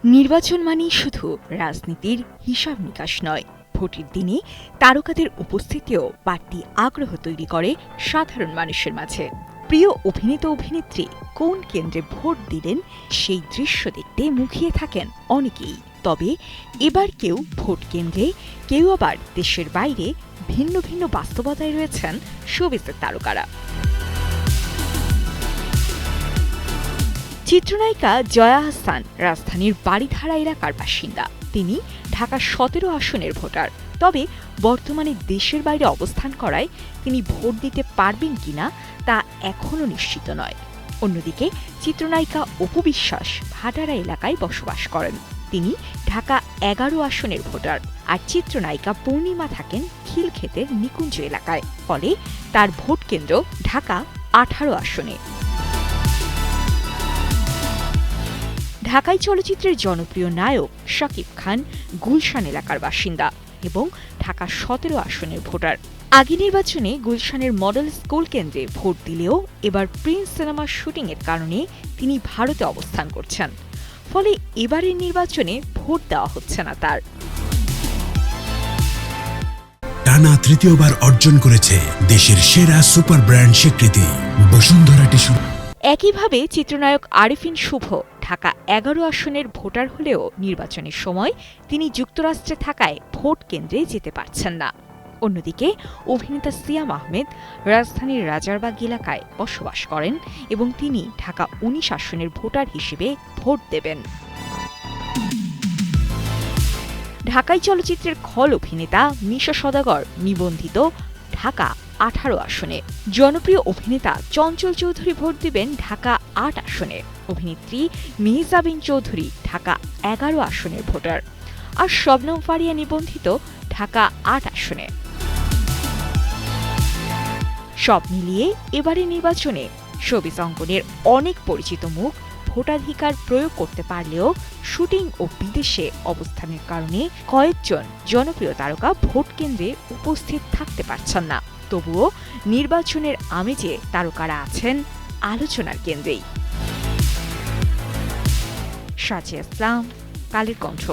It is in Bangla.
নির্বাচন মানেই শুধু রাজনীতির হিসাব নিকাশ নয়, ভোটের দিনে তারকাদের উপস্থিতিও বাড়তি আগ্রহ তৈরি করে সাধারণ মানুষের মাঝে। প্রিয় অভিনেতা অভিনেত্রী কোন কেন্দ্রে ভোট দিলেন সেই দৃশ্য দেখতে মুখিয়ে থাকেন অনেকেই। তবে এবার কেউ ভোট কেন্দ্রে, কেউ আবার দেশের বাইরে ভিন্ন ভিন্ন বাস্তবতায় রয়েছেন শোবিজের তারকারা। চিত্রনায়িকা জয়া আহসান রাজধানীর বারিধারা এলাকার বাসিন্দা। তিনি ঢাকা ১৭ আসনের ভোটার। তবে বর্তমানে দেশের বাইরে অবস্থান করায় তিনি ভোট দিতে পারবেন কিনা তা এখনও নিশ্চিত নয়। অন্যদিকে চিত্রনায়িকা অপু বিশ্বাস ভাটারা এলাকায় বসবাস করেন। তিনি ঢাকা ১১ আসনের ভোটার। আর চিত্রনায়িকা পূর্ণিমা থাকেন খিলক্ষেতের নিকুঞ্জ এলাকায়। ফলে তার ভোট কেন্দ্র ঢাকা ১৮ আসনে। ঢাকাই চলচ্চিত্রের জনপ্রিয় নায়ক শাকিব খান গুলশান এলাকার বাসিন্দা এবং ঢাকা ১৭ আসনের ভোটার। আগে নির্বাচনে গুলশানের মডেল স্কুল কেন্দ্রে ভোট দিলেও এবার প্রিন্স সিনেমার শুটিংয়ের কারণে তিনি ভারতে অবস্থান করছেন। ফলে এবারের নির্বাচনে ভোট দেওয়া হচ্ছে না তার। টানা তৃতীয়বার অর্জন করেছে দেশের সেরা সুপার ব্র্যান্ড স্বীকৃতি বসুন্ধরা টিস্যু। একইভাবে চিত্রনায়ক আরিফিন শুভ ঢাকা ১১ আসনের ভোটার হলেও নির্বাচনের সময় তিনি যুক্তরাষ্ট্রে থাকায় ভোট কেন্দ্রে যেতে পারছেন না। অন্যদিকে অভিনেতা সিয়াম আহমেদ রাজধানীর রাজারবাগ এলাকায় বসবাস করেন এবং তিনি ঢাকা ১৯ আসনের ভোটার হিসেবে ভোট দেবেন। ঢাকাই চলচ্চিত্রের খল অভিনেতা মিশা সওদাগর নিবন্ধিত ঢাকা ১৮ আসনে। জনপ্রিয় অভিনেতা চঞ্চল চৌধুরী ভোট দিবেন ঢাকা ৮ আসনে। অভিনেত্রী মেহজাবিন চৌধুরী ঢাকা ১১ আসনের ভোটার। আর শবনম ফারিয়া নিবন্ধিত ঢাকা ৮ আসনে। সব মিলিয়ে এবারের নির্বাচনে শোবিজ অঙ্গনের অনেক পরিচিত মুখ ভোটাধিকার প্রয়োগ করতে পারলেও শুটিং ও বিদেশে অবস্থানের কারণে কয়েকজন জনপ্রিয় তারকা ভোট কেন্দ্রে উপস্থিত থাকতে পারছেন না। তবুও নির্বাচনের আমেজে তারকারা আছেন আলোচনার কেন্দ্রেই। সাজিয়া ইসলাম, কালের কণ্ঠ।